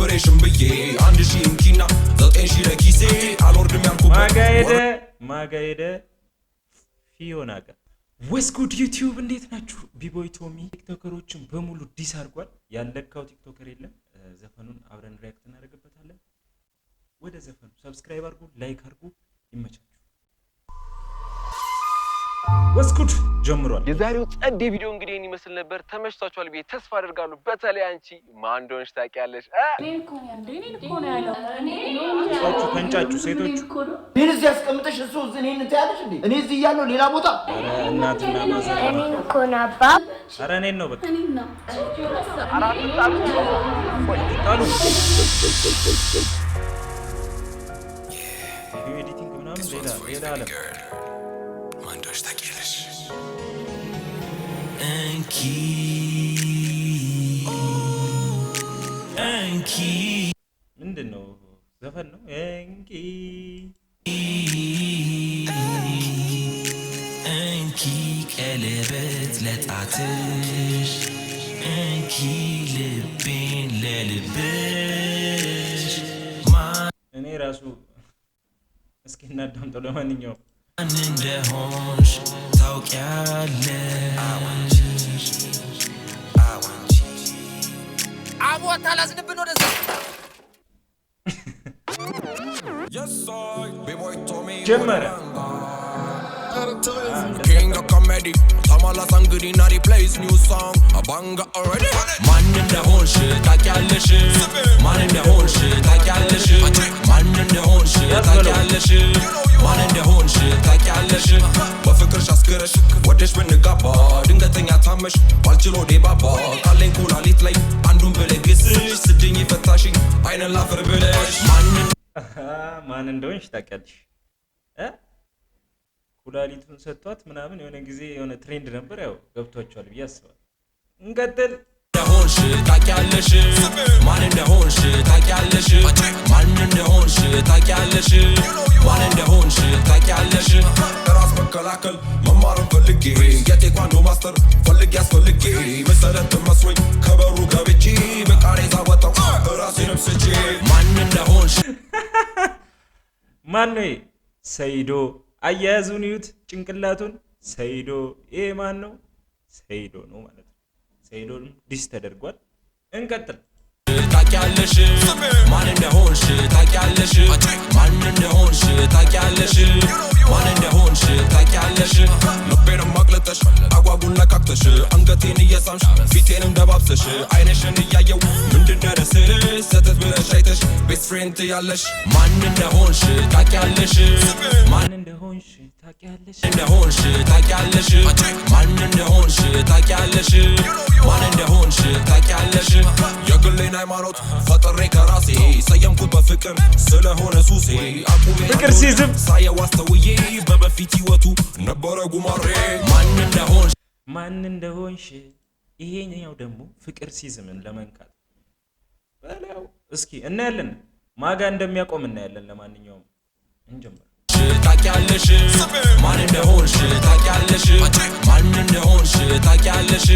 ድብሬሽን ብዬ 1000 እንኪና 9000 ለኪሴ አልወርድም ያልኩበት ማጋሄደ ፊዮናጋ ወስ ጉድ ዩቲዩብ እንዴት ናችሁ? ቢቦይ ቶሚ ቲክቶከሮችን በሙሉ ዲስ አድርጓል። ያለካው ቲክቶከር የለም። ዘፈኑን አብረን ሪያክት እናደርግበታለን። ወደ ዘፈኑ ሰብስክራይብ አድርጉ፣ ላይክ አድርጉ። ይመቻችሁ። ወስ ጉድ ጀምሯል። የዛሬው ጸዴ ቪዲዮ እንግዲህ እኔ መስል ነበር። ተመችቷችኋል ብዬ ተስፋ አደርጋለሁ። በተለይ አንቺ ማን እንደሆነሽ ታውቂያለሽ? ከንጫጩ ሴቶች እኔን እዚህ ያስቀምጠሽ እሱ እኔን እንታያለሽ እንዴ? እኔ እዚህ እያለሁ ሌላ ቦታ እናትና ማዘር እኔን እኮ ነው አባ። ኧረ እኔን ነው በቃ ኤዲቲንግ ምናምን ሌላ አለም ማንዶች ታውቂያለሽ? እንኪ ምንድን ነው? ዘፈን ነው። እንኪ ቀለበት ለጣትሽ፣ እንኪ ልቤን ለልብሽ። እኔ ራሱ እስኪ እናዳምጠው። ለማንኛውም ማን እንደሆንሽ ታውቂያለሽ። አቦታ ላዝንብን ወደዛ ጀመረ። King of comedy, Tamala Sangudi Nari plays new song, a banga already. Man in the whole shit, takyalish. Man in the whole shit, takyalish. Man in the whole shit, takyalish. Man in the whole shit, takyalish. በፍቅር ሻስከረሽ ወደሽ ብንጋባ ድንገተኛ ታመሽ ባልችሎ ዴባባ ካለኝ ኩላሊት ላይ አንዱን ብለግስሽ ስድኝ ፈታሽኝ አይነን ላፍር ብለሽ ማን እንደሆንሽ ታውቂያለሽ? ኩላሊቱን ሰጥቷት ምናምን የሆነ ጊዜ የሆነ ትሬንድ ነበር። ያው ገብቷቸዋል ብዬ አስባለሁ። እንቀጥል። እንደሆንሽ ታውቂያለሽ። ማን እንደሆንሽ ታውቂያለሽ። ማን እንደሆንሽ ታውቂያለሽ። ማን እንደሆንሽ ታውቂያለሽ። ራስ መከላከል መማርን ፈልጌ የቴኳንዶ ማስተር ፈልጌ አስፈልጌ መሰረት መስሎኝ ከበሩ ገብቼ በቃሬዛ ወጣው ራሴንም ስቼ ማን እንደሆንሽ ማን ነው? ሰይዶ አያያዙን ይዩት፣ ጭንቅላቱን ሰይዶ። ይሄ ማን ነው? ሰይዶ ነው ማለት ነው። ሰይዶን ዲስ ተደርጓል። እንቀጥል። ታውቂያለሽ። ማን እንደሆንሽ ታውቂያለሽ። ማን እንደሆንሽ ታውቂያለሽ። ማን እንደሆንሽ ታውቂያለሽ። ልቤንም አቅልጠሽ አጓጉል ነካክተሽ አንገቴን እየሳምሽ ፊቴንም ደባብሰሽ አይነሽን እያየው ምንድን ደረስሽ ሰተት ብለሽ አይተሽ ቤስት ፍሬንድ ትያለሽ። ማን እንደሆንሽ ታውቂያለሽ። ማን እንደሆንሽ ታውቂያለሽ። እንደሆንሽ ታውቂያለሽ። ማን እንደሆንሽ ታውቂያለሽ። ማን እንደሆንሽ ታውቂያለሽ። የግሌን ሃይማኖት ፈጥሬ ከራሴ ሰየምኩት በፍቅር ስለሆነ ሱሴ አቁሜ ፍቅር ሲዝም ሳየው አስተውዬ በበፊት ህይወቱ ነበረ ጉማሬ። ማን እንደሆንሽ ይሄኛው ደግሞ ፍቅር ሲዝምን ለመንካት በለው። እስኪ እናያለን፣ ማጋ እንደሚያቆም እናያለን። ለማንኛውም እንጀምር። ታውቂያለሽ። ማን እንደሆንሽ ታውቂያለሽ። ማን እንደሆንሽ ታውቂያለሽ።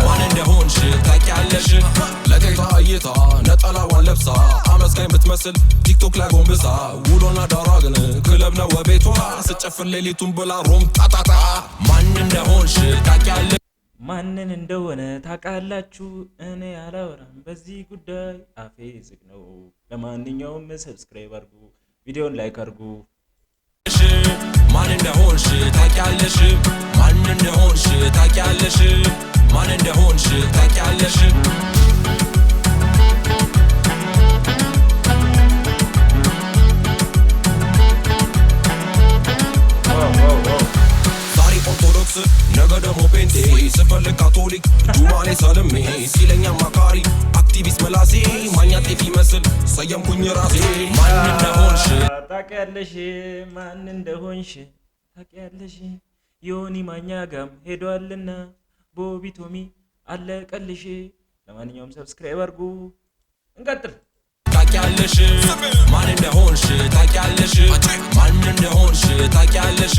ማን እንደሆንሽ ታውቂያለሽ። ለቴታ እይታ ነጠላዋን ለብሳ አመስጋኝ ብትመስል ቲክቶክ ላይ ጎንብሳ ውሎና ዳሯ ግን ክለብ ነው ቤቷ ስጨፍር ሌሊቱን ብላ ሮም ጣጣጣ። ማን እንደሆንሽ ታውቂያለሽ። ማንን እንደሆነ ታውቃላችሁ? እኔ አላወራም በዚህ ጉዳይ፣ አፌ ዝግ ነው። ለማንኛውም ሰብስክራይብ አድርጉ፣ ቪዲዮን ላይክ አድርጉ። ማን እንደሆንሽ ታውቂያለሽ። ማን እንደሆንሽ ታውቂያለሽ። ማን እንደሆንሽ ታውቂያለሽ። ዛሬ ኦርቶዶክስ ነገ ደግሞ ፔንቴ ስፈልግ ካቶሊክ ጁማሌ ሰልሜ ሲለኛ ማካሪ አክቲቪስት መላሴ ማኛ ጤፍ ይመስል ሰየምኩኝ ራሴ። ማን እንደሆንሽ ታውቂያለሽ። ማን እንደሆንሽ ታውቂያለሽ። ዮኒ ማኛ ጋም ሄዷልና ቦቢ ቶሚ አለቀልሽ። ለማንኛውም ሰብስክራይብ አድርጉ። እንቀጥል። ታውቂያለሽ። ማን እንደሆንሽ ታውቂያለሽ። ማን እንደሆንሽ ታውቂያለሽ።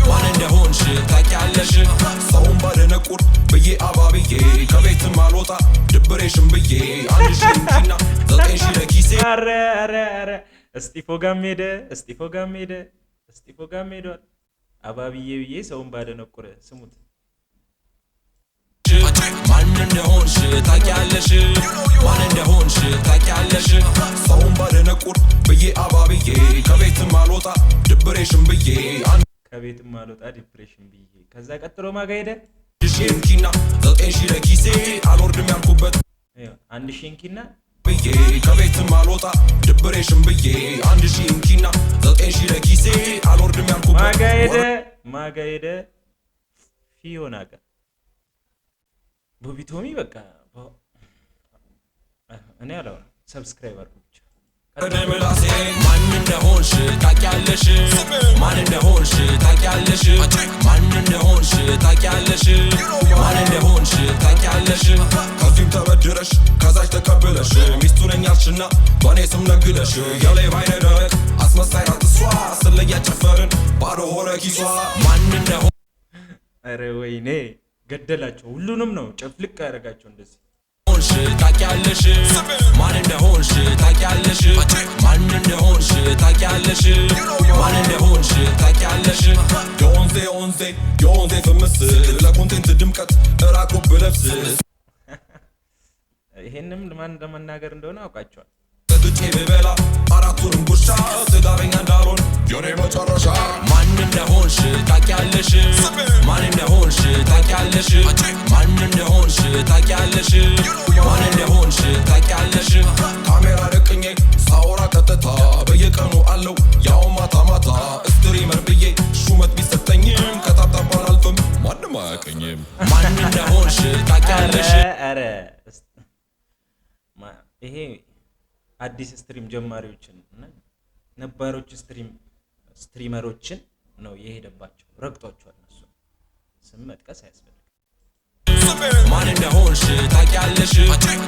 ማን እንደሆንሽ ታውቂያለሽ። ሰውን ባደነቁር ብዬ አባብዬ ከቤትም አልወጣ ድብሬሽን ብዬ 1000 እንኪና 9000 አረ እስጢፎ ጋም ሄዷል። አባብዬ ብዬ ሰውን ባደነቁረ ስሙት። ማን እንደሆንሽ ታውቂያለሽ? ማን እንደሆንሽ ታውቂያለሽ? ሰውን ባደነቁር ብዬ አባብዬ ከቤትም አልወጣ ዲፕሬሽን ብዬ ከዛ ቀጥሎ ማጋ ሄደ 1000 እንኪና 9000 ለኪሴ አልወርድም ያልኩበት 1000 እንኪና ብዬ ከቤትም አልወጣ ዲፕሬሽን ብዬ 1000 እንኪና 9000 ለኪሴ አልወርድም ያልኩበት ማጋ ሄደ ፊዮና ጋር ቦቢቶሚ በቃ እኔ አላወራም። ሰብስክራይብ አድርጉ ብቻ። ምላሴ ማን እንደሆንሽ ታውቂያለሽ? ማን እንደሆንሽ ታውቂያለሽ? ማን እንደሆንሽ ታውቂያለሽ? ማን እንደሆንሽ ታውቂያለሽ? ከዚህም ተበድረሽ ከዛች ተቀብለሽ ሚስቱ ነኝ አልሽና በእኔ ስም ነግደሽ የላይ ባይነ ደረቅ አስመሳይ ናት እሷ ስለያ ጨፈርን ባዶ ሆነ ኪሷ ማን እንደሆን ኧረ ወይኔ ገደላቸው። ሁሉንም ነው ጨፍልቅ ያደረጋቸው እንደዚህ ሆንሽ ታውቂያለሽ? ማን እንደሆንሽ ታውቂያለሽ? ማን እንደሆንሽ ታውቂያለሽ? ማን እንደሆንሽ ታውቂያለሽ? የወንዜ ፍምስ ለኮንቴንት ድምቀት እራቁ ብለብስ ይሄንም ማን ለመናገር እንደሆነ አውቃቸዋል። ጥጬ ብበላ አራቱንም ጉርሻ ትዳረኛ እንዳልሆን የኔ መጨረሻ ማን እንደሆንሽ ታውቂያለሽ? ማን እንደሆንሽ ታውቂያለሽ? ማን እንደሆንሽ ታውቂያለሽ? ማን እንደሆንሽ ታውቂያለሽ? ካሜራ ደቅኜ ሳወራ ቀጥታ በየቀኑ አለው ያው ማታ ማታ ስትሪመር ብዬ ሹመት ቢሰጠኝም ከታብታባ አልፍም ማንም አያውቀኝም። ማን እንደሆንሽ ታውቂያለሽ? ኧረ ይሄ አዲስ ስትሪም ጀማሪዎችን እና ነባሮች ስትሪመሮችን ነው የሄደባቸው፣ ረግጧቸዋል። እነሱ ስም መጥቀስ አያስፈልግም። ማን እንደሆንሽ ታውቂያለሽ?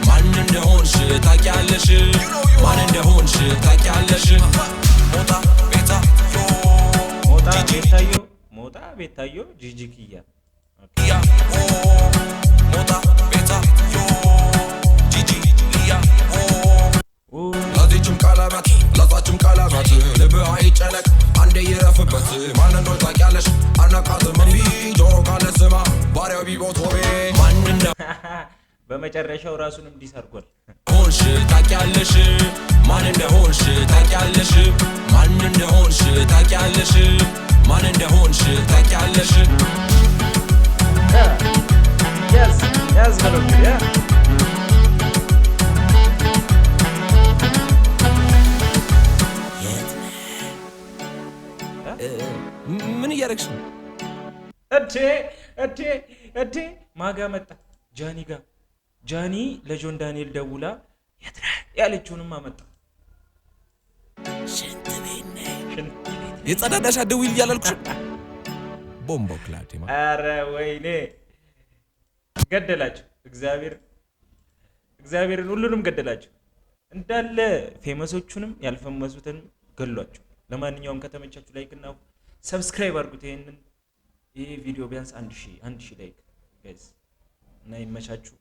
ማን እንደሆንሽ ታውቂያለሽ? ማን እንደሆንሽ ታውቂያለሽ? ሞጣ ቤታዮ ጂጂ ኪያ ለዚችም ቀለበት ለዛችም ቀለበት ልብ አይጨነቅ አንዴ ይረፍበት። ማን እንደሆንሽ ታውቂያለሽ? አነቃትም እምቢ ጆሮ ካለ ስማ ባሪያው ቢቦቶቤ ማን በመጨረሻው ራሱንም ዲሰርጓል። ሆንሽ ታውቂያለሽ? ማን እንደሆንሽ ታውቂያለሽ? ማን እንደሆንሽ ታውቂያለሽ? ማን እንደሆንሽ ታውቂያለሽ? ያዝ በለው ምን እያደረግሽ ነው? እቴ ማጋ መጣ ጃኒ ጋር ጃኒ ለጆን ዳንኤል ደውላ የት ነህ ያለችውንም አመጣ። ሽንት ቤት ነኝ የጸዳዳሽ አትደውይልኝ እያላልኩሽ ቦምቦ ክላቴ ማ ኧረ ወይኔ ገደላቸው። እግዚአብሔርን ሁሉንም ገደላቸው እንዳለ ፌመሶቹንም ያልፈመሱትንም ገሏቸው። ለማንኛውም ከተመቻችሁ ላይክ እና ሰብስክራይብ አድርጉት። ይሄ ቪዲዮ ቢያንስ 1000 ላይክ ጋይስ እና ይመቻችሁ።